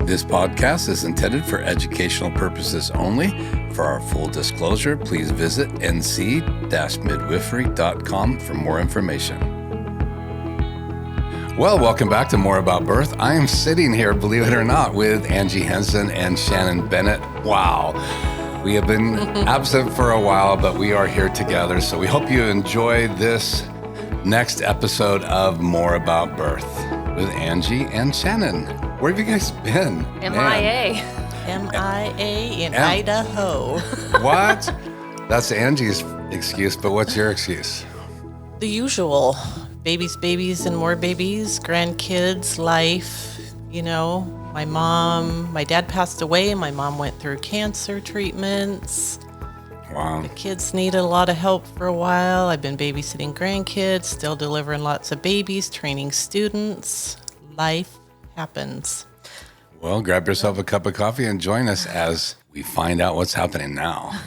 This podcast is intended for educational purposes only. For our full disclosure, please visit nc-midwifery.com for more information. Well, welcome back to More About Birth. I am sitting here, believe it or not, with Angie Hansen and Shannon Bennett. Wow. We have been absent for a while, but we are here together. So we hope you enjoy this next episode of More About Birth with Angie and Shannon. Where have you guys been? MIA. MIA in Idaho. What? That's Angie's excuse, but what's your excuse? The usual. Babies, and more babies, grandkids, life. You know, my dad passed away. My mom went through cancer treatments. Wow. The kids needed a lot of help for a while. I've been babysitting grandkids, still delivering lots of babies, training students. Life happens. Well, grab yourself a cup of coffee and join us as we find out what's happening now.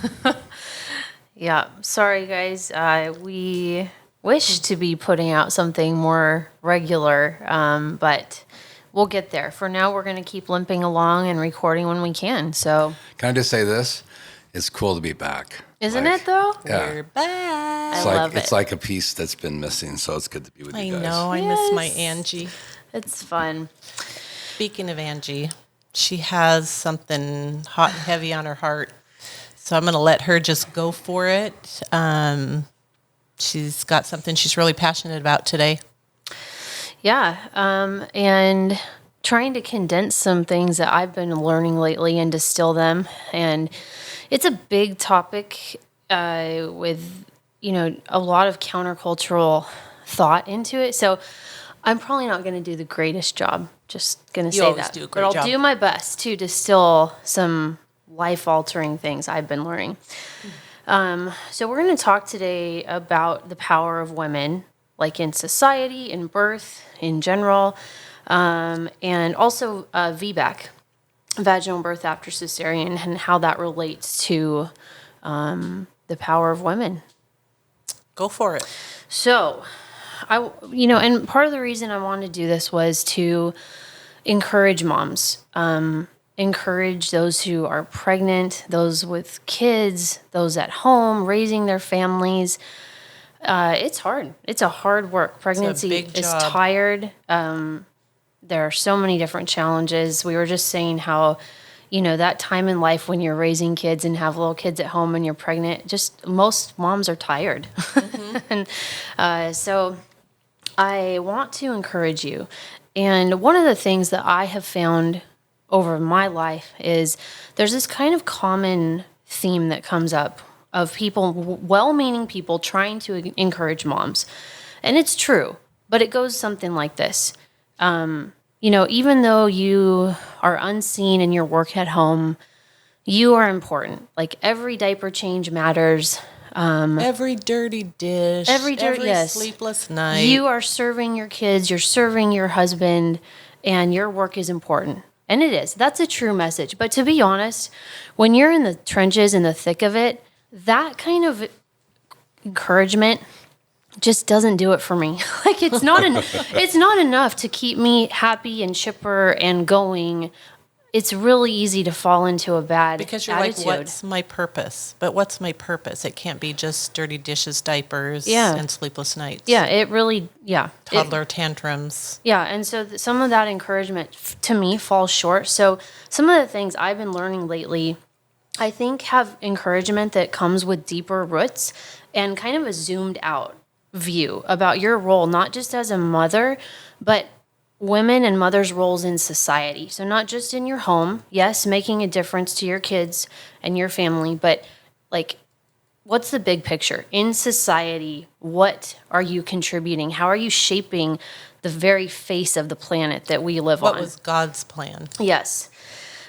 Yeah, sorry guys. We wish to be putting out something more regular, but we'll get there. For now, we're going to keep limping along and recording when we can. So, Can I just say this? It's cool to be back. Isn't it though? Yeah. We're back. It's I like love it's it. like a piece that's been missing, so it's good to be with I you guys. know. I miss my Angie. It's fun. Speaking of Angie, she has something hot and heavy on her heart. So I'm going to let her just go for it. She's got something she's really passionate about today. Yeah, and trying to condense some things that I've been learning lately and distill them. And it's a big topic with, a lot of countercultural thought into it. So I'm probably not going to do the greatest job. Just going to say always that. do a great but I'll job. do my best to distill some life-altering things I've been learning. So we're going to talk today about the power of women, like in society, in birth, in general, and also V-BAC, vaginal birth after cesarean, and how that relates to the power of women. Go for it. So, and part of the reason I wanted to do this was to encourage moms, encourage those who are pregnant, those with kids, those at home, raising their families. It's hard. It's a hard work. Pregnancy big is job. tired. There are so many different challenges. We were just saying how, that time in life when you're raising kids and have little kids at home and you're pregnant, just most moms are tired. Mm-hmm. And so I want to encourage you. And one of the things that I have found over my life is there's this kind of common theme that comes up of people, well-meaning people trying to encourage moms. And it's true, but it goes something like this. Even though you are unseen in your work at home, you are important. Like every diaper change matters. Every dirty dish, every yes. sleepless night. You are serving your kids, you're serving your husband, and your work is important. And it is. That's a true message. But to be honest, when you're in the trenches, in the thick of it, that kind of encouragement just doesn't do it for me. Like it's not enough to keep me happy and chipper and going. It's really easy to fall into a bad because you're attitude. like, what's my purpose? But what's my purpose? It can't be just dirty dishes, diapers, Yeah. and sleepless nights. Yeah, it really, yeah. Toddler tantrums. Yeah, and so some of that encouragement to me falls short. So some of the things I've been learning lately, I think have encouragement that comes with deeper roots and kind of a zoomed out view about your role, not just as a mother, but women and mothers' roles in society. So not just in your home, yes, making a difference to your kids and your family, but like, what's the big picture? In society, what are you contributing? How are you shaping the very face of the planet that we live on? What was God's plan? Yes.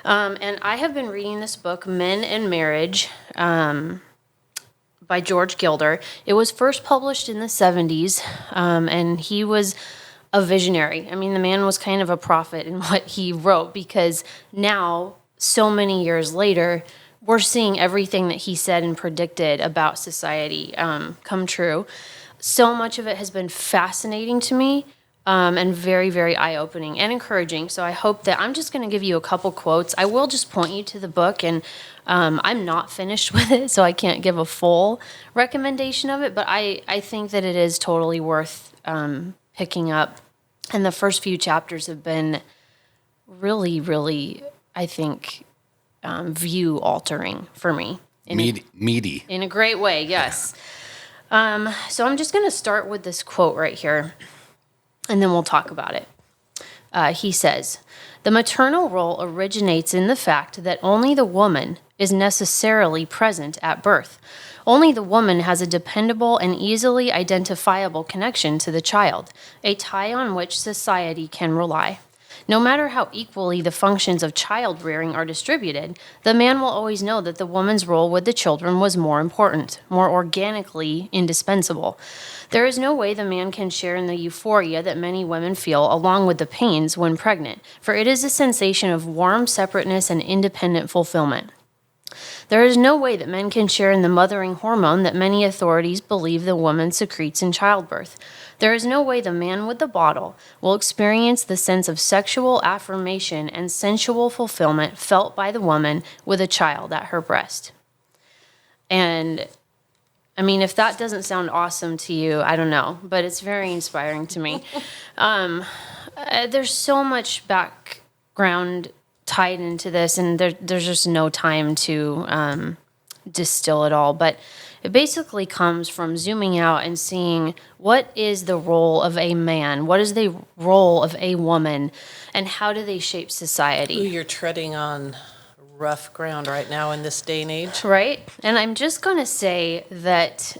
And I have been reading this book, Men and Marriage, by George Gilder. It was first published in the 70s, and he was a visionary. I mean, the man was kind of a prophet in what he wrote, because now, so many years later, we're seeing everything that he said and predicted about society come true. So much of it has been fascinating to me. and very, very eye-opening and encouraging. So I hope that I'm just going to give you a couple quotes. I will just point you to the book, and I'm not finished with it, so I can't give a full recommendation of it, but I think that it is totally worth picking up. And the first few chapters have been really, really, I think, view-altering for me. Meaty. In a great way, yes. So I'm just going to start with this quote right here, and then we'll talk about it. He says, "The maternal role originates in the fact that only the woman is necessarily present at birth. Only the woman has a dependable and easily identifiable connection to the child, a tie on which society can rely. No matter how equally the functions of child rearing are distributed, the man will always know that the woman's role with the children was more important, more organically indispensable. There is no way the man can share in the euphoria that many women feel along with the pains when pregnant, for it is a sensation of warm separateness and independent fulfillment. There is no way that men can share in the mothering hormone that many authorities believe the woman secretes in childbirth. There is no way the man with the bottle will experience the sense of sexual affirmation and sensual fulfillment felt by the woman with a child at her breast." And I mean, if that doesn't sound awesome to you, I don't know, but it's very inspiring to me. There's so much background tied into this, and there's just no time to distill it all. But it basically comes from zooming out and seeing what is the role of a man, what is the role of a woman, and how do they shape society. Ooh, you're treading on rough ground right now in this day and age. Right? And I'm just going to say that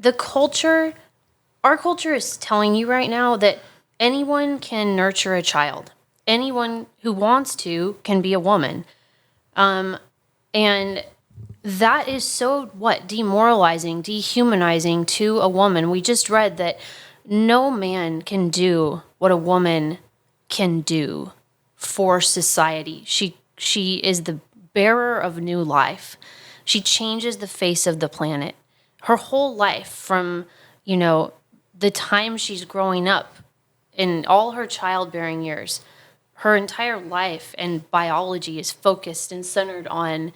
our culture is telling you right now that anyone can nurture a child. Anyone who wants to can be a woman. And that is so, demoralizing, dehumanizing to a woman. We just read that no man can do what a woman can do for society. She is the bearer of new life. She changes the face of the planet. Her whole life from, the time she's growing up in all her childbearing years, her entire life and biology is focused and centered on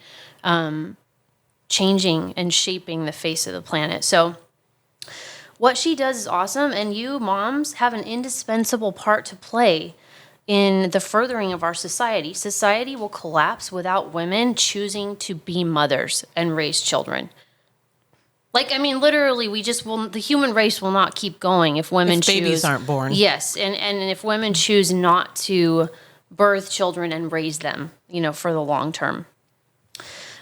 changing and shaping the face of the planet. So what she does is awesome, and you moms have an indispensable part to play in the furthering of our society. Society will collapse without women choosing to be mothers and raise children. Literally, the human race will not keep going if women choose. Babies aren't born. Yes, and if women choose not to birth children and raise them, for the long term.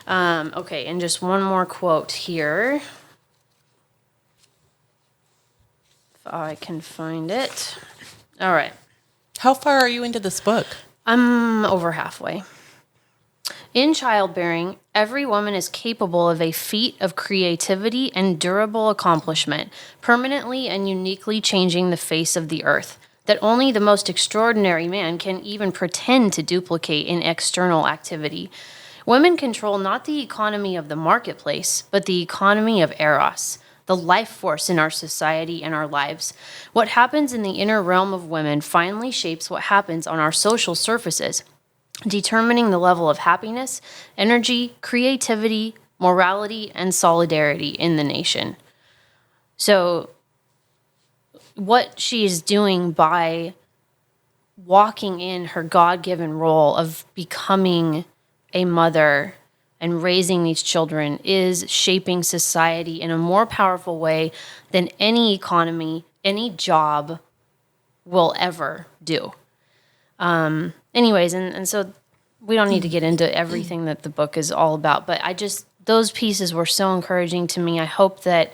Okay, and just one more quote here. If I can find it. All right. How far are you into this book? I'm over halfway. "In childbearing, every woman is capable of a feat of creativity and durable accomplishment, permanently and uniquely changing the face of the earth, that only the most extraordinary man can even pretend to duplicate in external activity. Women control not the economy of the marketplace, but the economy of Eros, the life force in our society and our lives. What happens in the inner realm of women finally shapes what happens on our social surfaces, determining the level of happiness, energy, creativity, morality, and solidarity in the nation." So what she is doing by walking in her God-given role of becoming a mother and raising these children is shaping society in a more powerful way than any economy, any job will ever do. Anyways, and so we don't need to get into everything that the book is all about, but those pieces were so encouraging to me. I hope that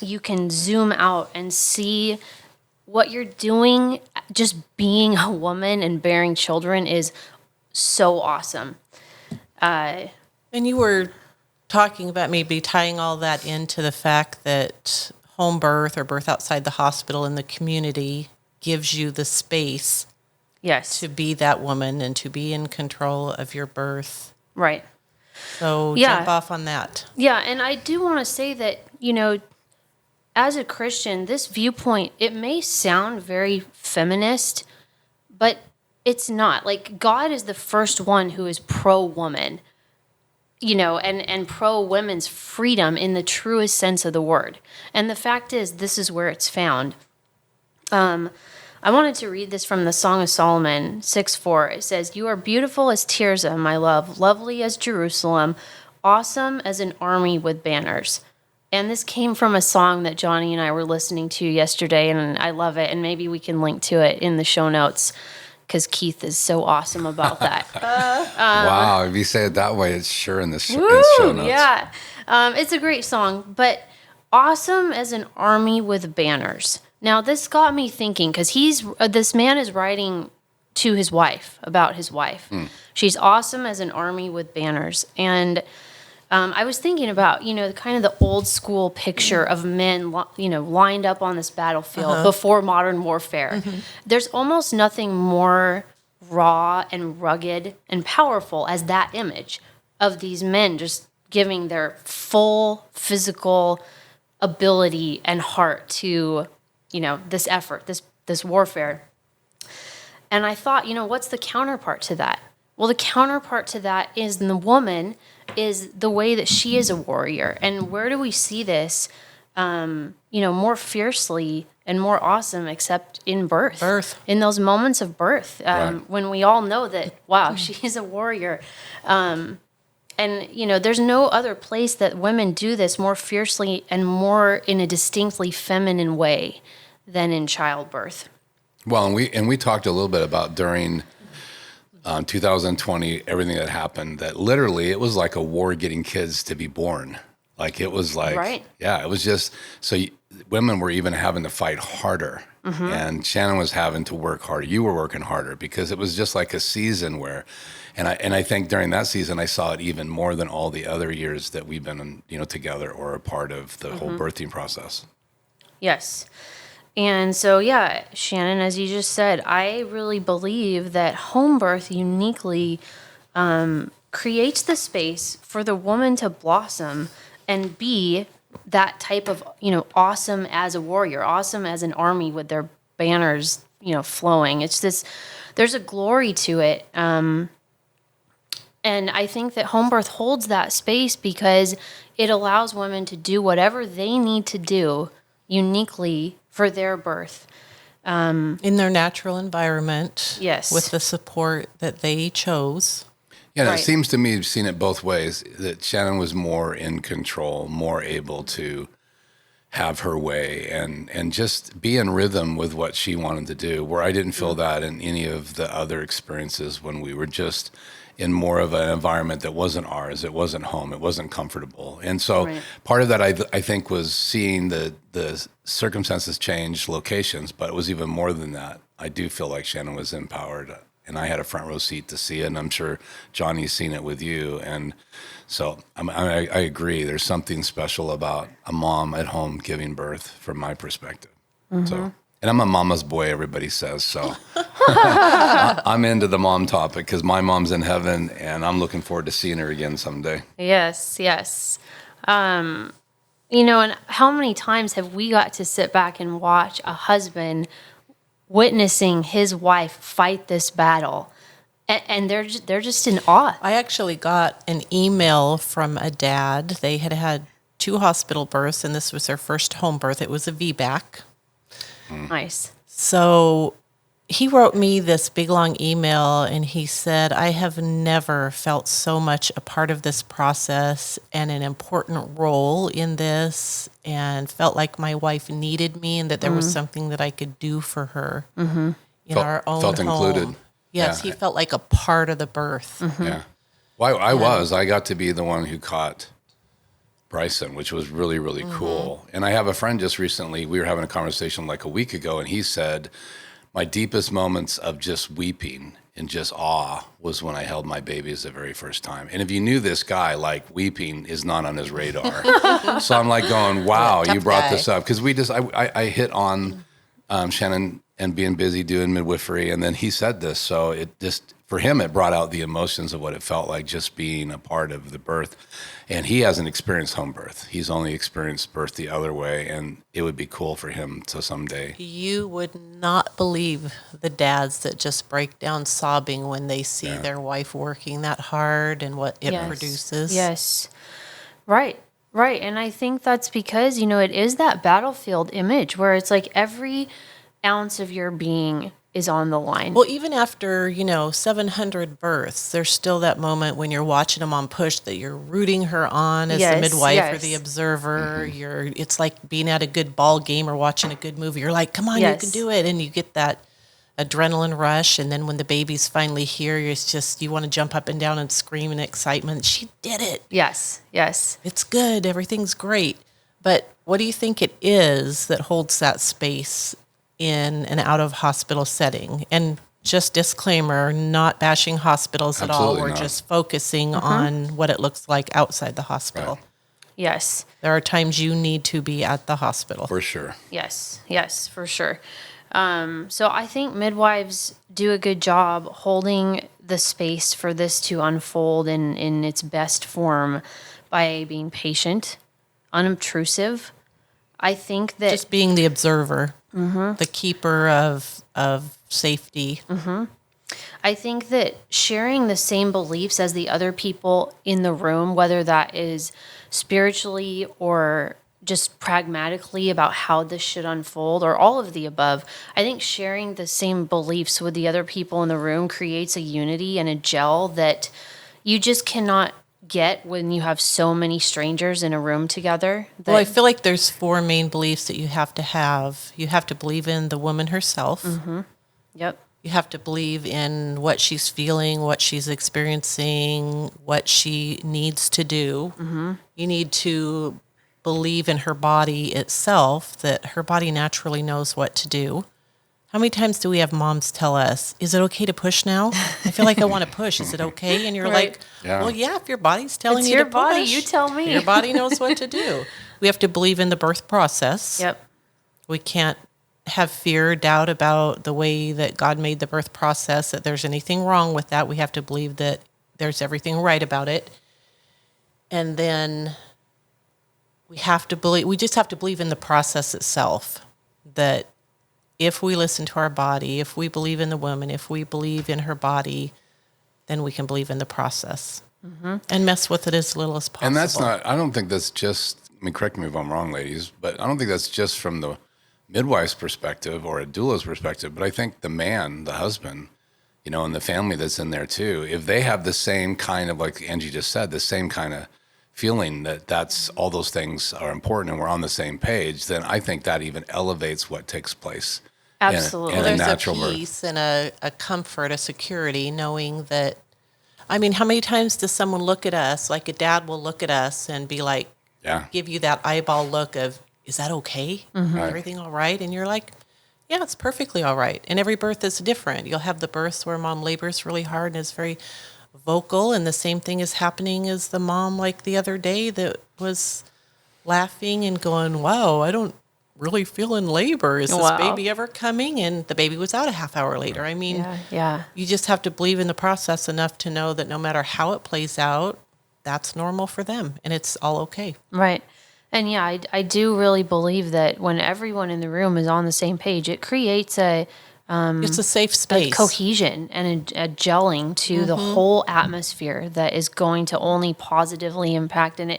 you can zoom out and see what you're doing. Just being a woman and bearing children is so awesome. And you were talking about maybe tying all that into the fact that home birth or birth outside the hospital in the community gives you the space, yes, to be that woman and to be in control of your birth. Right. So jump off on that. Yeah, and I do want to say that, as a Christian, this viewpoint, it may sound very feminist, but it's not. Like, God is the first one who is pro-woman, and pro-women's freedom in the truest sense of the word. And the fact is, this is where it's found. I wanted to read this from the Song of Solomon 6:4. It says, "You are beautiful as Tirzah, my love, lovely as Jerusalem, awesome as an army with banners." And this came from a song that Johnny and I were listening to yesterday, and I love it. And maybe we can link to it in the show notes because Keith is so awesome about that. Wow, if you say it that way, it's sure in the show notes. Yeah, it's a great song, but awesome as an army with banners. Now, this got me thinking because this man is writing to his wife about his wife. She's awesome as an army with banners, and I was thinking about kind of the old school picture of men lined up on this battlefield before modern warfare. There's almost nothing more raw and rugged and powerful as that image of these men just giving their full physical ability and heart to this effort, this warfare. And I thought, what's the counterpart to that? Well, the counterpart to that is the woman is the way that she is a warrior. And where do we see this, more fiercely and more awesome except in birth. In those moments of birth, when we all know that, wow, she's a warrior. And, there's no other place that women do this more fiercely and more in a distinctly feminine way than in childbirth. Well, and we talked a little bit about during 2020, everything that happened, that literally it was like a war getting kids to be born. Like it was like, yeah, it was just, women were even having to fight harder. And Shannon was having to work harder. You were working harder because it was just like a season where, and I think during that season, I saw it even more than all the other years that we've been, together or a part of the whole birthing process. Yes. And so, Shannon, as you just said, I really believe that home birth uniquely creates the space for the woman to blossom and be that type of, awesome as a warrior, awesome as an army with their banners, flowing. It's this, there's a glory to it. And I think that home birth holds that space because it allows women to do whatever they need to do uniquely for their birth. In their natural environment. Yes. With the support that they chose. Yeah, It seems to me, I've seen it both ways, that Shannon was more in control, more able to have her way and just be in rhythm with what she wanted to do, where I didn't feel that in any of the other experiences when we were just in more of an environment that wasn't ours. It wasn't home. It wasn't comfortable. And so part of that, I think, was seeing the circumstances change locations, but it was even more than that. I do feel like Shannon was empowered, and I had a front row seat to see it, and I'm sure Johnny's seen it with you. And so I agree. There's something special about a mom at home giving birth from my perspective. So, and I'm a mama's boy, everybody says, so I'm into the mom topic because my mom's in heaven, and I'm looking forward to seeing her again someday. Yes. And how many times have we got to sit back and watch a husband witnessing his wife fight this battle, and they're just in awe. I actually got an email from a dad. They had had 2 hospital births, and this was their first home birth. It was a V-BAC. Nice. So he wrote me this big long email, and he said, I have never felt so much a part of this process and an important role in this, and felt like my wife needed me and that there was something that I could do for her in our own felt home. Included. Yes, he felt like a part of the birth. Yeah. Well, I got to be the one who caught Bryson, which was really, really cool. And I have a friend just recently, we were having a conversation like a week ago, and he said, my deepest moments of just weeping and just awe was when I held my babies the very first time. And if you knew this guy, like, weeping is not on his radar. So I'm like going, wow, you brought this up. Because I hit on Shannon, and being busy doing midwifery. And then he said this. So it just, for him, it brought out the emotions of what it felt like just being a part of the birth. And he hasn't experienced home birth. He's only experienced birth the other way. And it would be cool for him to someday. You would not believe the dads that just break down sobbing when they see their wife working that hard and what it produces. Yes. Right. Right. And I think that's because, it is that battlefield image where it's like every ounce of your being is on the line. Well, even after, 700 births, there's still that moment when you're watching a mom push that you're rooting her on as the midwife or the observer. It's like being at a good ball game or watching a good movie. You're like, come on, you can do it. And you get that adrenaline rush. And then when the baby's finally here, it's just, you want to jump up and down and scream in excitement. She did it. Yes. Yes. It's good. Everything's great. But what do you think it is that holds that space in an out-of-hospital setting? And just disclaimer, not bashing hospitals at all. We're just focusing on what it looks like outside the hospital. Right. Yes. There are times you need to be at the hospital. For sure. Yes. Yes, for sure. So I think midwives do a good job holding the space for this to unfold in its best form by being patient, unobtrusive. I think that just being the observer, the keeper of safety. I think that sharing the same beliefs as the other people in the room, whether that is spiritually or just pragmatically about how this should unfold or all of the above, I think sharing the same beliefs with the other people in the room creates a unity and a gel that you just cannot get when you have so many strangers in a room together. Well, I feel like there's 4 main beliefs that you have to have. You have to believe in the woman herself. Yep. You have to believe in what she's feeling, what she's experiencing, what she needs to do. You need to believe in her body itself, that her body naturally knows what to do. How many times do we have moms tell us, is it okay to push now? I feel like I want to push. Is it okay? And you're like, well, yeah, if your body's telling It's you your to body, push, you tell me. Your body knows what to do. We have to believe in the birth process. Yep. We can't have fear, doubt about the way that God made the birth process, that there's anything wrong with that. We have to believe that there's everything right about it. And then we just have to believe in the process itself, that if we listen to our body, if we believe in the woman, if we believe in her body, then we can believe in the process and mess with it as little as possible. And that's not, I don't think that's just, correct me if I'm wrong, ladies, but I don't think that's just from the midwife's perspective or a doula's perspective, but I think the man, the husband, and the family that's in there too, if they have the same kind of, like Angie just said, the same kind of feeling that that's all those things are important and we're on the same page, then I think that even elevates what takes place. Absolutely. In a There's natural a birth. peace and a comfort, a security, knowing that, how many times does someone look at us, like a dad will look at us and be like, give you that eyeball look of, is that okay? Everything all right? And you're like, yeah, it's perfectly all right. And every birth is different. You'll have the births where mom labors really hard and is very vocal, and the same thing is happening as the mom like the other day that was laughing and going, wow, I don't really feel in labor. Is this baby ever coming? And the baby was out a half hour later. You just have to believe in the process enough to know that no matter how it plays out, that's normal for them and it's all okay. Right. And I do really believe that when everyone in the room is on the same page, it creates it's a safe space, cohesion and a gelling to the whole atmosphere that is going to only positively impact, and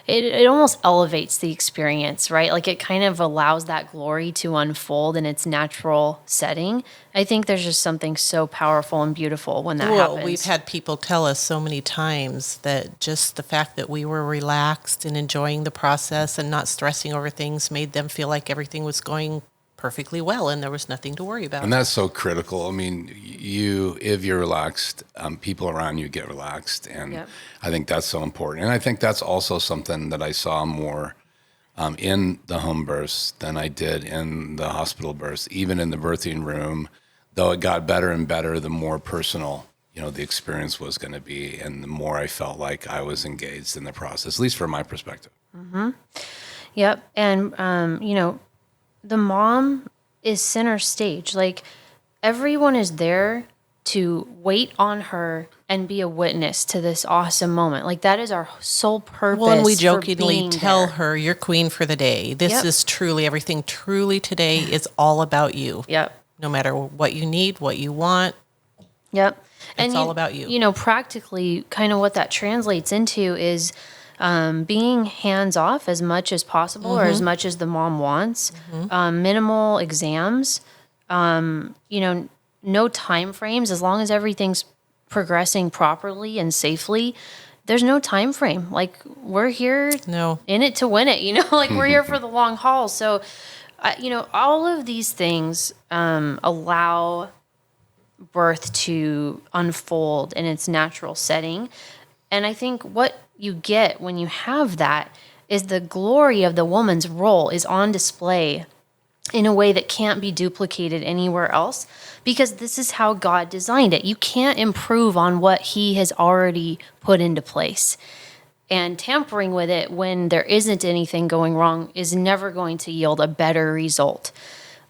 it almost elevates the experience, right? Like it kind of allows that glory to unfold in its natural setting. I think there's just something so powerful and beautiful when that happens. We've had people tell us so many times that just the fact that we were relaxed and enjoying the process and not stressing over things made them feel like everything was going perfectly well and there was nothing to worry about. And that's so critical. If you're relaxed, people around you get relaxed. And I think that's so important. And I think that's also something that I saw more in the home births than I did in the hospital births, even in the birthing room. Though it got better and better, the more personal, the experience was going to be, and the more I felt like I was engaged in the process, at least from my perspective. Yep. And, the mom is center stage. Like, everyone is there to wait on her and be a witness to this awesome moment. Like, that is our sole purpose. Well, and we for jokingly being tell there. her, you're queen for the day. This Yep. is truly, everything truly today is all about you. Yep. No matter what you need, what you want. Yep. It's all about you. You know, practically, kind of what that translates into is being hands off as much as possible, or as much as the mom wants. Minimal exams. You know, no time frames, as long as everything's progressing properly and safely. There's no time frame. Like, we're here in it to win it, you know, like, we're here for the long haul. So, you know, all of these things allow birth to unfold in its natural setting. And I think what you get when you have that is the glory of the woman's role is on display in a way that can't be duplicated anywhere else, because this is how God designed it. You can't improve on what he has already put into place. And tampering with it when there isn't anything going wrong is never going to yield a better result.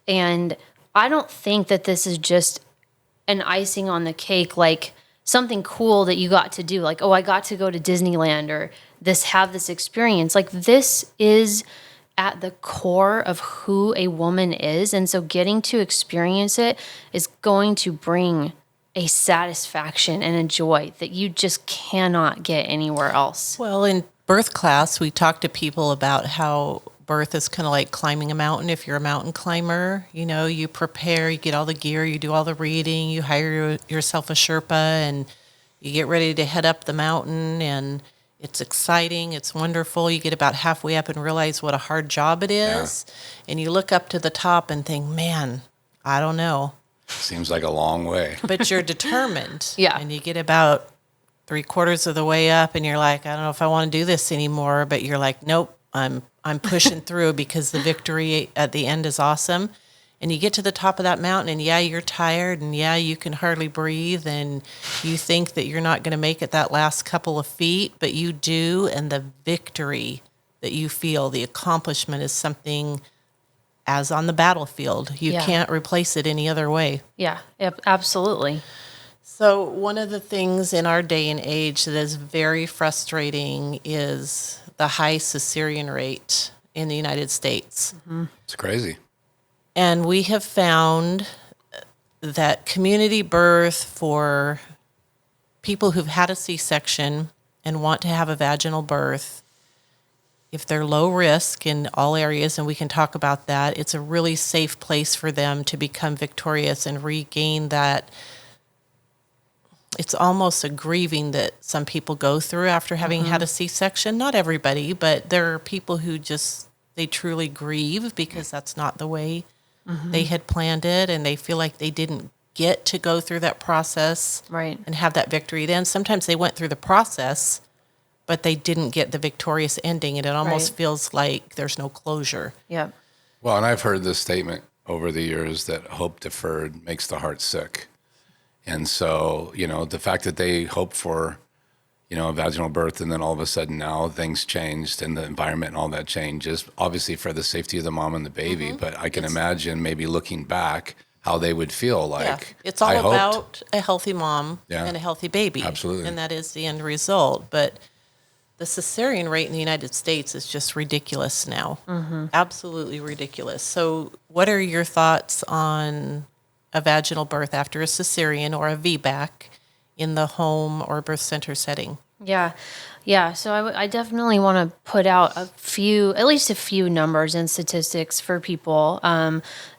And I don't think that this is just an icing on the cake, like something cool that you got to do. Like, oh, I got to go to Disneyland, or have this experience. Like, this is at the core of who a woman is. And so getting to experience it is going to bring a satisfaction and a joy that you just cannot get anywhere else. Well, in birth class, we talk to people about how birth is kind of like climbing a mountain. If you're a mountain climber, you know, you prepare, you get all the gear, you do all the reading, you hire yourself a Sherpa, and you get ready to head up the mountain, and it's exciting. It's wonderful. You get about halfway up and realize what a hard job it is. Yeah. And you look up to the top and think, man, I don't know. Seems like a long way. But you're determined. Yeah. And you get about 3/4 of the way up and you're like, I don't know if I want to do this anymore. But you're like, nope, I'm pushing through because the victory at the end is awesome. And you get to the top of that mountain, and yeah, you're tired, and yeah, you can hardly breathe, and you think that you're not going to make it that last couple of feet, but you do, and the victory that you feel, the accomplishment, is something as on the battlefield. You can't replace it any other way. Yeah, absolutely. So one of the things in our day and age that is very frustrating is the high cesarean rate in the United States. Mm-hmm. It's crazy. And we have found that community birth for people who've had a C-section and want to have a vaginal birth, if they're low risk in all areas, and we can talk about that, it's a really safe place for them to become victorious and regain that. It's almost a grieving that some people go through after having had a C-section. Not everybody, but there are people who just, they truly grieve because that's not the way they had planned it, and they feel like they didn't get to go through that process and have that victory. Then sometimes they went through the process, but they didn't get the victorious ending, and it almost feels like there's no closure. Yeah. Well, and I've heard this statement over the years that hope deferred makes the heart sick. And so, you know, the fact that they hope for, you know, a vaginal birth, and then all of a sudden now things changed and the environment and all that changes, obviously for the safety of the mom and the baby. But I can imagine maybe looking back how they would feel like. Yeah. It's all about a healthy mom and a healthy baby. Absolutely. And that is the end result. But the cesarean rate in the United States is just ridiculous now. Absolutely ridiculous. So what are your thoughts on a vaginal birth after a cesarean or a V-BAC in the home or birth center setting? Yeah. So I definitely want to put out at least a few numbers and statistics for people.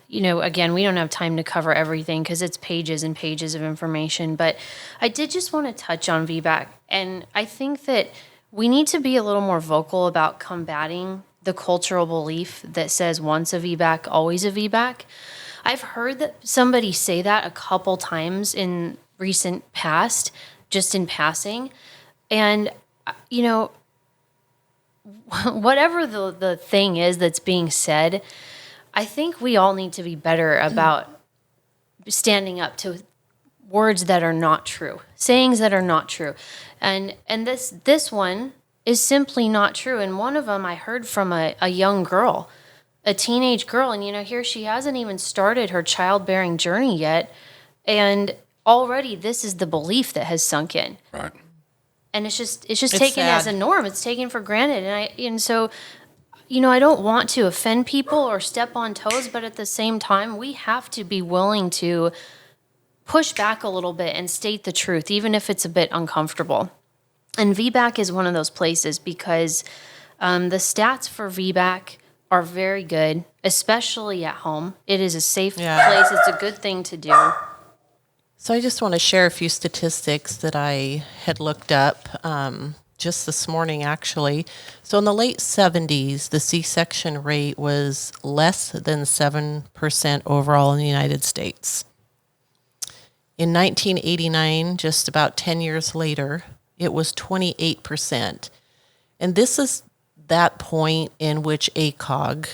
You know, again, we don't have time to cover everything because it's pages and pages of information, but I did just want to touch on V-BAC. And I think that we need to be a little more vocal about combating the cultural belief that says once a V-BAC, always a V-BAC. I've heard that somebody say that a couple times in recent past, just in passing. And, you know, whatever the thing is that's being said, I think we all need to be better about standing up to words that are not true, sayings that are not true. And this one is simply not true. And one of them I heard from a young girl. a teenage girl, and here she hasn't even started her childbearing journey yet, and already this is the belief that has sunk in. Right. And it's just taken sad. as a norm. It's taken for granted. And so, I don't want to offend people or step on toes, but at the same time, we have to be willing to push back a little bit and state the truth, even if it's a bit uncomfortable. And V-BAC is one of those places because the stats for V-BAC are very good, especially at home. It is a safe place. It's a good thing to do. So I just want to share a few statistics that I had looked up just this morning, actually. So in the late 70s, the C-section rate was less than 7% overall in the United States. In 1989, just about 10 years later, it was 28%. And this is that point in which ACOG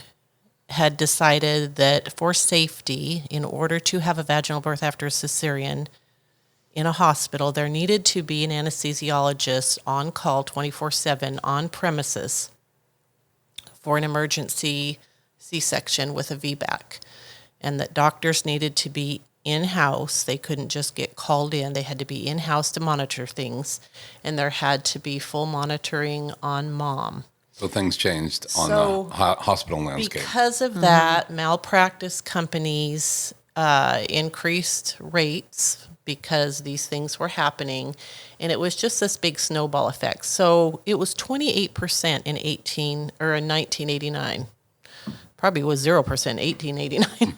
had decided that for safety, in order to have a vaginal birth after a cesarean in a hospital, there needed to be an anesthesiologist on call 24/7 on premises for an emergency C-section with a V-BAC, and that doctors needed to be in-house. They couldn't just get called in. They had to be in-house to monitor things, and there had to be full monitoring on mom. So things changed on So, the hospital landscape. Because of that, malpractice companies increased rates because these things were happening, and it was just this big snowball effect. So it was 28% in 1989. Probably was 0% in 1889.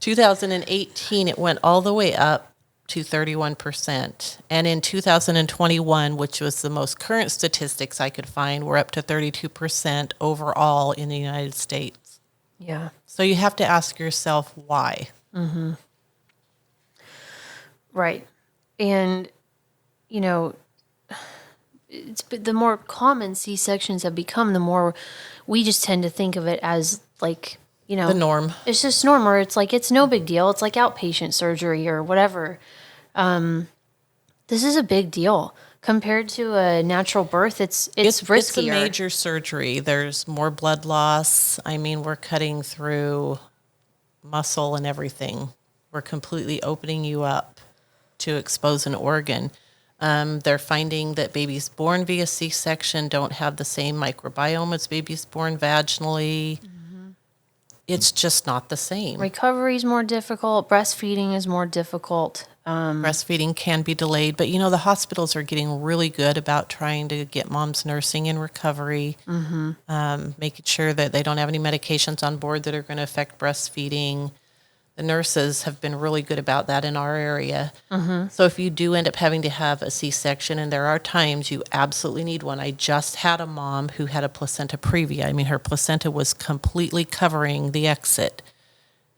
2018, it went all the way up to 31%. And in 2021, which was the most current statistics I could find, we're up to 32% overall in the United States. Yeah. So you have to ask yourself why. Right. And, the more common C-sections have become, the more we just tend to think of it as like, The norm. it's just normal. Or it's like, it's no big deal. It's like outpatient surgery or whatever. This is a big deal compared to a natural birth. It's riskier. It's a major surgery. There's more blood loss. I mean, we're cutting through muscle and everything. We're completely opening you up to expose an organ. They're finding that babies born via C-section don't have the same microbiome as babies born vaginally. It's just not the same. Recovery is more difficult. Breastfeeding is more difficult. Breastfeeding can be delayed, but the hospitals are getting really good about trying to get moms nursing in recovery, making sure that they don't have any medications on board that are going to affect breastfeeding. The nurses have been really good about that in our area. So if you do end up having to have a C-section, and there are times you absolutely need one. I just had a mom who had a placenta previa. I mean, her placenta was completely covering the exit.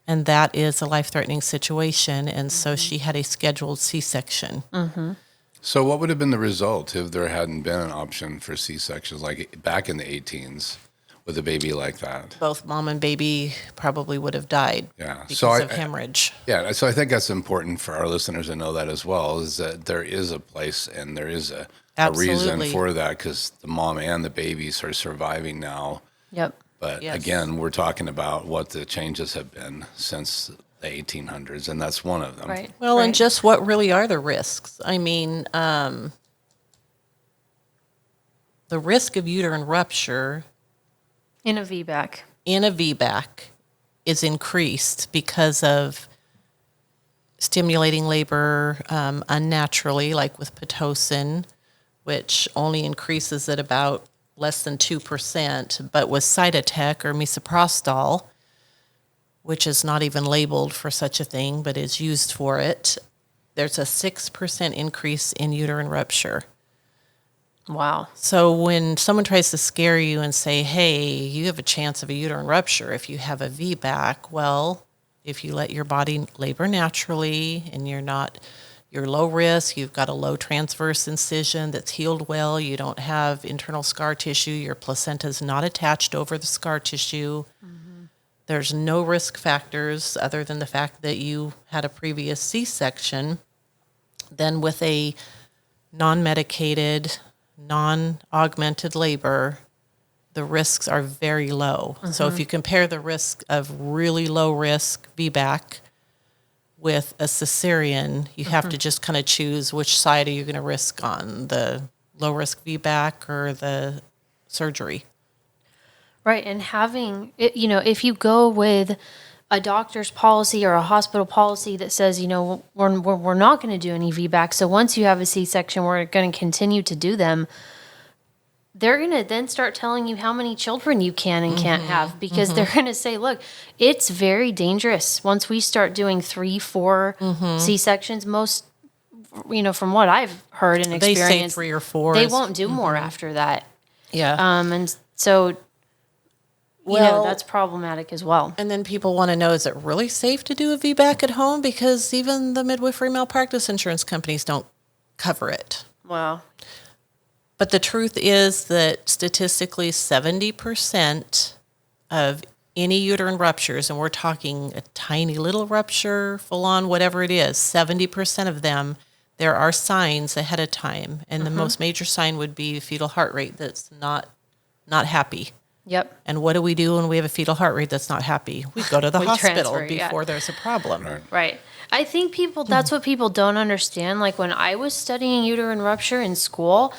And that is a life-threatening situation. And so she had a scheduled C-section. So what would have been the result if there hadn't been an option for C-sections like back in the 18s with a baby like that? Both mom and baby probably would have died because of hemorrhage. Yeah, so I think that's important for our listeners to know that as well, is that there is a place and there is a reason for that, because the mom and the babies are surviving now. Yep. But again, we're talking about what the changes have been since the 1800s, and that's one of them. Right. Well, and just what really are the risks? I mean, the risk of uterine rupture In a V-BAC. in a V-BAC is increased because of stimulating labor unnaturally, like with Pitocin, which only increases at about less than 2%, but with Cytotec or misoprostol, which is not even labeled for such a thing, but is used for it, there's a 6% increase in uterine rupture. Wow. So when someone tries to scare you and say, hey, you have a chance of a uterine rupture if you have a V-BAC, well, if you let your body labor naturally and you're low risk, you've got a low transverse incision that's healed well, you don't have internal scar tissue, your placenta's not attached over the scar tissue, there's no risk factors other than the fact that you had a previous C-section, then with a non-medicated, non-augmented labor, the risks are very low. So if you compare the risk of really low risk V-BAC with a cesarean, you have to just kind of choose which side are you going to risk on, the low risk V-BAC or the surgery. Right. And having it, if you go with a doctor's policy or a hospital policy that says, we're not going to do any V-BAC. So once you have a C-section, we're going to continue to do them. They're going to then start telling you how many children you can and can't have, because they're going to say, look, it's very dangerous. Once we start doing 3, 4 C-sections, most, from what I've heard and experienced, they say 3 or 4. They won't do more after that. Yeah. And so, that's problematic as well. And then people want to know, is it really safe to do a V-BAC at home? Because even the midwifery malpractice insurance companies don't cover it. Wow. But the truth is that statistically 70% of any uterine ruptures, and we're talking a tiny little rupture, full on, whatever it is, 70% of them, there are signs ahead of time. And the most major sign would be fetal heart rate that's not happy. Yep. And what do we do when we have a fetal heart rate that's not happy? We go to the hospital transfer, before there's a problem. Right. I think that's what people don't understand. Like when I was studying uterine rupture in school,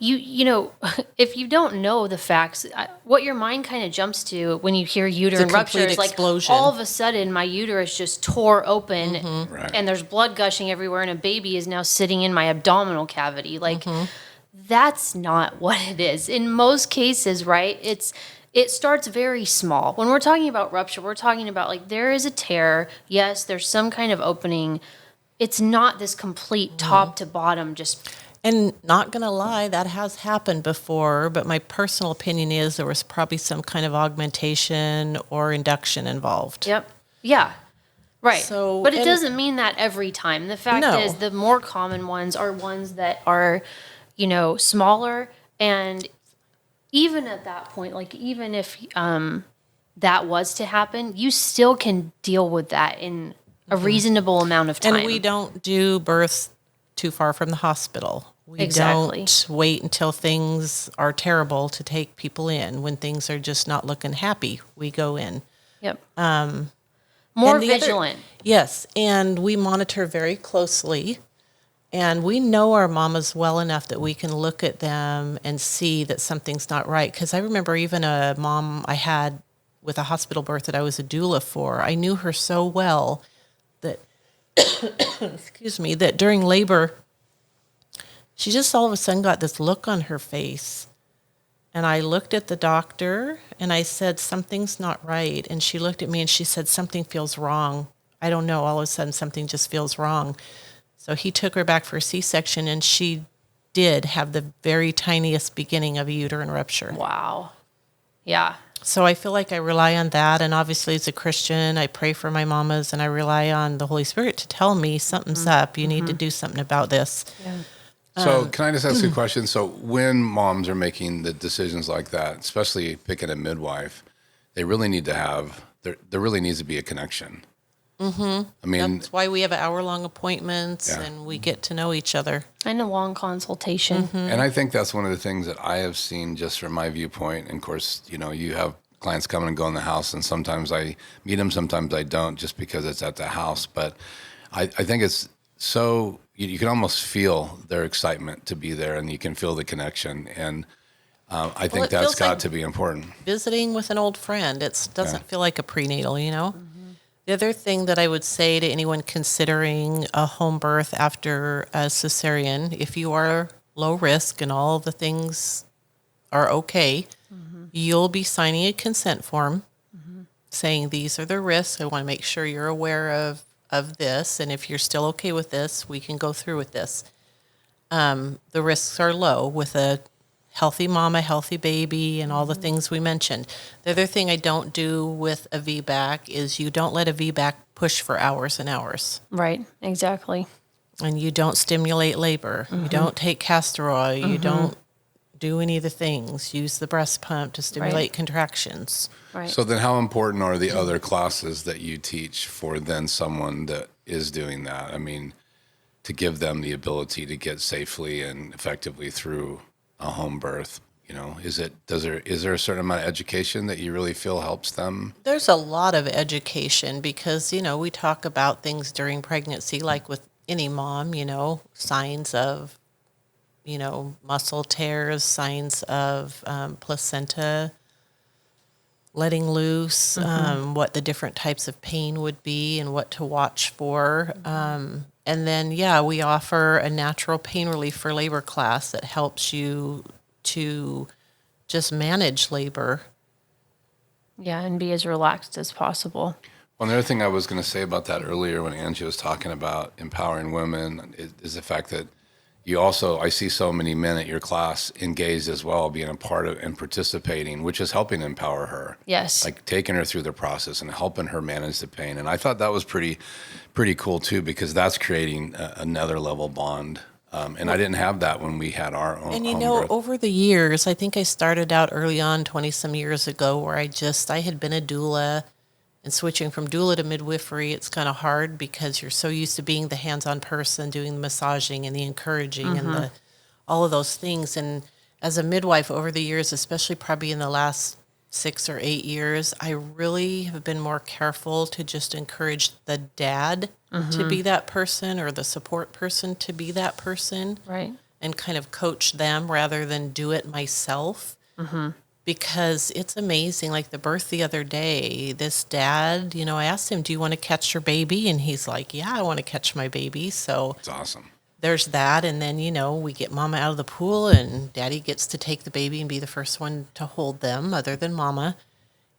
if you don't know the facts, what your mind kind of jumps to when you hear uterine rupture is like all of a sudden my uterus just tore open and there's blood gushing everywhere and a baby is now sitting in my abdominal cavity. Like that's not what it is. In most cases, right? It starts very small. When we're talking about rupture, we're talking about like there is a tear. Yes, there's some kind of opening. It's not this complete top to bottom just. And not going to lie, that has happened before, but my personal opinion is there was probably some kind of augmentation or induction involved. Yep. Yeah. Right. So, but it doesn't mean that every time. The fact is the more common ones are ones that are, smaller, and even at that point, like even if that was to happen, you still can deal with that in a reasonable amount of time. And we don't do births too far from the hospital. We don't wait until things are terrible to take people in. When things are just not looking happy, we go in. Yep. More vigilant. Yes, and we monitor very closely. And we know our mamas well enough that we can look at them and see that something's not right. Because I remember even a mom I had with a hospital birth that I was a doula for, I knew her so well that, that during labor, she just all of a sudden got this look on her face. And I looked at the doctor and I said, something's not right. And she looked at me and she said, something feels wrong. I don't know. All of a sudden, something just feels wrong. So he took her back for a C-section and she did have the very tiniest beginning of a uterine rupture. Wow. Yeah. So I feel like I rely on that. And obviously as a Christian, I pray for my mamas and I rely on the Holy Spirit to tell me something's up. You need to do something about this. Yeah. So can I just ask you a question? So when moms are making the decisions like that, especially picking a midwife, they really need to have, there really needs to be a connection. I mean, that's why we have hour-long appointments and we get to know each other. And a long consultation. And I think that's one of the things that I have seen just from my viewpoint. And of course, you have clients come and go in the house, and sometimes I meet them, sometimes I don't, just because it's at the house. But I think it's so, you can almost feel their excitement to be there, and you can feel the connection. And I think that's got to be important. Visiting with an old friend. It doesn't feel like a prenatal, The other thing that I would say to anyone considering a home birth after a cesarean, if you are low risk and all the things are okay, you'll be signing a consent form saying these are the risks. I want to make sure you're aware of this, and if you're still okay with this, we can go through with this. The risks are low with a healthy mama, healthy baby, and all the things we mentioned. The other thing I don't do with a V-BAC is you don't let a V-BAC push for hours and hours. Right, exactly. And you don't stimulate labor. You don't take castor oil. You don't do any of the things. Use the breast pump to stimulate contractions. Right. So then how important are the other classes that you teach for then someone that is doing that? I mean, to give them the ability to get safely and effectively through a home birth Is there a certain amount of education that you really feel helps them? There's a lot of education because, we talk about things during pregnancy, like with any mom, signs of, muscle tears, signs of placenta letting loose, what the different types of pain would be and what to watch for. And then, we offer a natural pain relief for labor class that helps you to just manage labor. Yeah, and be as relaxed as possible. Well, another thing I was going to say about that earlier when Angie was talking about empowering women is the fact that you also, I see so many men at your class engaged as well, being a part of and participating, which is helping empower her. Yes. Like taking her through the process and helping her manage the pain. And I thought that was pretty cool too, because that's creating another level bond. And I didn't have that when we had our own. And birth. over the years, I think I started out early on, 20 some years ago, where I had been a doula. And switching from doula to midwifery, it's kind of hard because you're so used to being the hands-on person, doing the massaging and the encouraging and all of those things. And as a midwife over the years, especially probably in the last 6 or 8 years, I really have been more careful to just encourage the dad to be that person or the support person to be that person. Right. And kind of coach them rather than do it myself. Because it's amazing. Like the birth the other day, this dad, I asked him, do you want to catch your baby? And he's like, yeah, I want to catch my baby. So It's awesome. there's that. And then, we get mama out of the pool and daddy gets to take the baby and be the first one to hold them other than mama.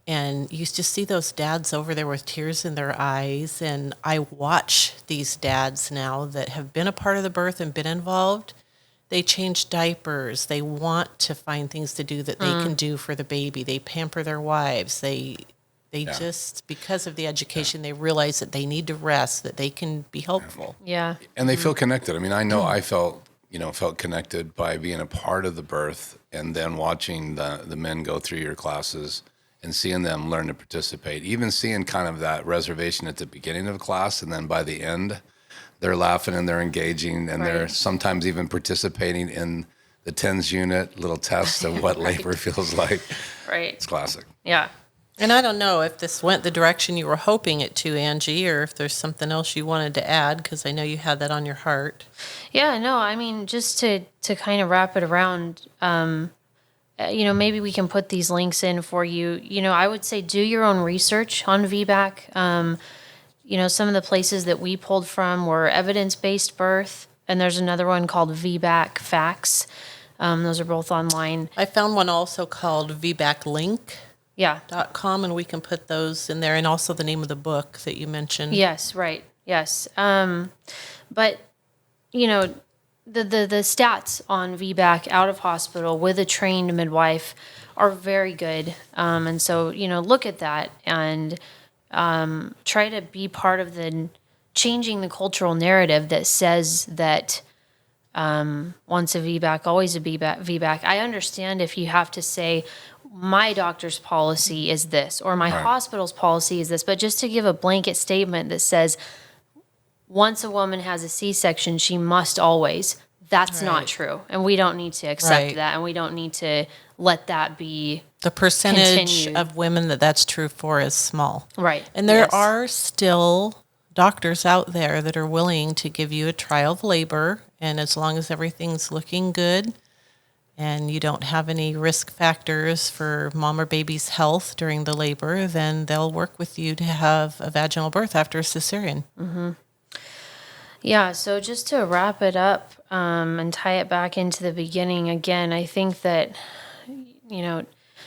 And you just see those dads over there with tears in their eyes. And I watch these dads now that have been a part of the birth and been involved. They change diapers. They want to find things to do that they can do for the baby. They pamper their wives. They just, because of the education, they realize that they need to rest, that they can be helpful. Yeah. And they feel connected. I mean, I know I felt connected by being a part of the birth and then watching the men go through your classes and seeing them learn to participate, even seeing kind of that reservation at the beginning of class. And then by the end, they're laughing and they're engaging and they're sometimes even participating in the TENS unit, little tests of what labor feels like. Right. It's classic. Yeah. And I don't know if this went the direction you were hoping it to, Angie, or if there's something else you wanted to add, because I know you had that on your heart. Yeah, no, I mean, just to kind of wrap it around, maybe we can put these links in for you. I would say do your own research on V-BAC. Some of the places that we pulled from were Evidence-Based Birth, and there's another one called V-BAC Facts. Those are both online. I found one also called VBAClink.com, Yeah. and we can put those in there, and also the name of the book that you mentioned. Yes, right. Yes. But, the stats on V-BAC out of hospital with a trained midwife are very good. And so, look at that and try to be part of the changing the cultural narrative that says that once a V-BAC, always a V-BAC. I understand if you have to say, my doctor's policy is this, or my hospital's policy is this, but just to give a blanket statement that says, once a woman has a C-section, she must always. That's not true. And we don't need to accept that, and we don't need to let that be the percentage continued. of women that's true for is small. Right. And there are still doctors out there that are willing to give you a trial of labor, and as long as everything's looking good and you don't have any risk factors for mom or baby's health during the labor, then they'll work with you to have a vaginal birth after a cesarean. Mm-hmm. Yeah, so just to wrap it up and tie it back into the beginning again, I think that,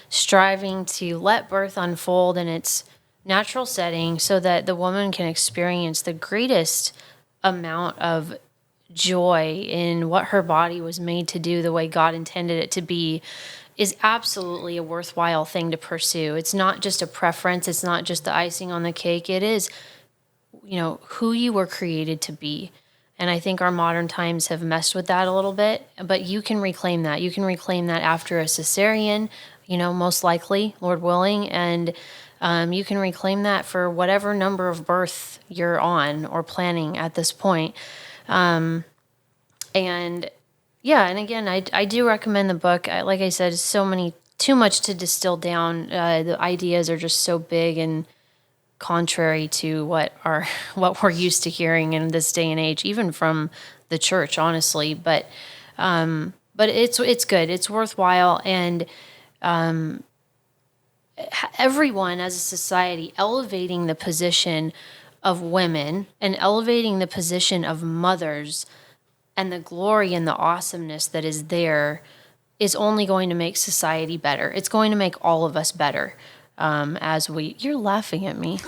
striving to let birth unfold in its natural setting so that the woman can experience the greatest amount of joy in what her body was made to do the way God intended it to be is absolutely a worthwhile thing to pursue. It's not just a preference. It's not just the icing on the cake. It is who you were created to be. And I think our modern times have messed with that a little bit, but you can reclaim that. You can reclaim that after a cesarean, most likely, Lord willing, and you can reclaim that for whatever number of birth you're on or planning at this point. And Yeah, and again, I do recommend the book. Like I said, too much to distill down. The ideas are just so big and contrary to what we're used to hearing in this day and age, even from the church, honestly. But it's good. It's worthwhile, and everyone as a society elevating the position of women and elevating the position of mothers and the glory and the awesomeness that is there is only going to make society better. It's going to make all of us better. You're laughing at me.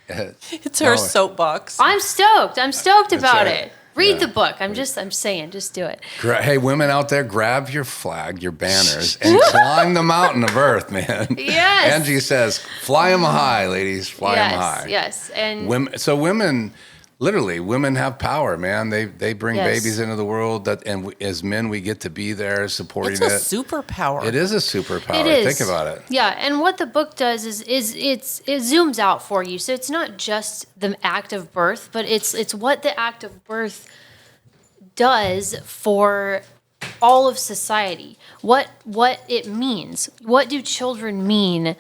It's her soapbox. I'm stoked about right. it. Read the book. I'm saying, just do it. Hey, women out there, grab your flag, your banners, and climb the mountain of earth, man. Yes. Angie says, fly them high, ladies, fly them high. Yes, and women, literally, women have power, man. They bring babies into the world, and as men, we get to be there supporting it. It's a superpower. It is a superpower. It is. Think about it. Yeah, and what the book does is it zooms out for you. So it's not just the act of birth, but it's what the act of birth does for all of society. What it means. What do children mean?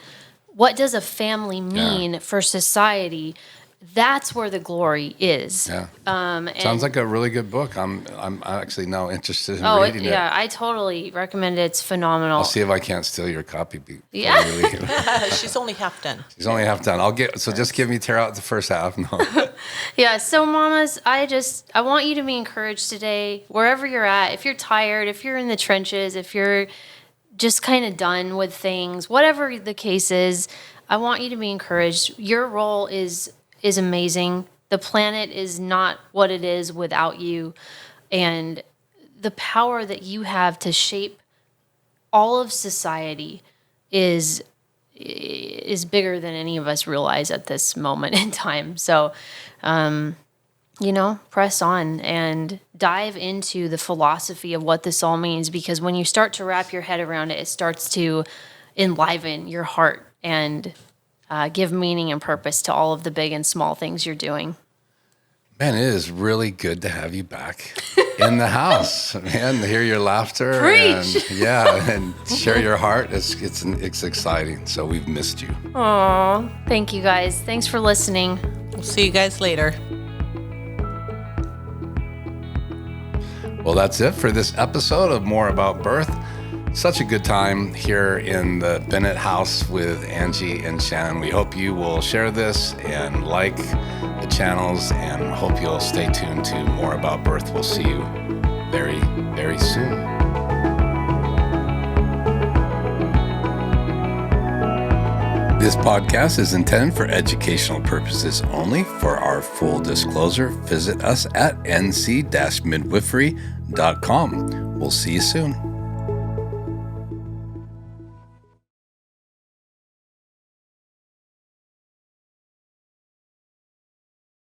What does a family mean for society? That's where the glory is. Yeah. Sounds like a really good book. I'm actually now interested in reading it. Yeah, I totally recommend it. It's phenomenal. I'll see if I can't steal your copy. Yeah. She's only half done. She's only half done. Just give me tear out the first half. No. Yeah, so mamas, I want you to be encouraged today, wherever you're at. If you're tired, if you're in the trenches, if you're just kind of done with things, whatever the case is, I want you to be encouraged. Your role is amazing. The planet is not what it is without you. And the power that you have to shape all of society is bigger than any of us realize at this moment in time. So, press on and dive into the philosophy of what this all means, because when you start to wrap your head around it, it starts to enliven your heart and give meaning and purpose to all of the big and small things you're doing. Man, it is really good to have you back in the house, man. To hear your laughter. Preach! And share your heart. It's exciting. So we've missed you. Aw, thank you guys. Thanks for listening. We'll see you guys later. Well, that's it for this episode of More About Birth. Such a good time here in the Bennett house with Angie and Shannon. We hope you will share this and like the channels, and hope you'll stay tuned to More About Birth. We'll see you very, very soon. This podcast is intended for educational purposes only. For our full disclosure, visit us at nc-midwifery.com. We'll see you soon.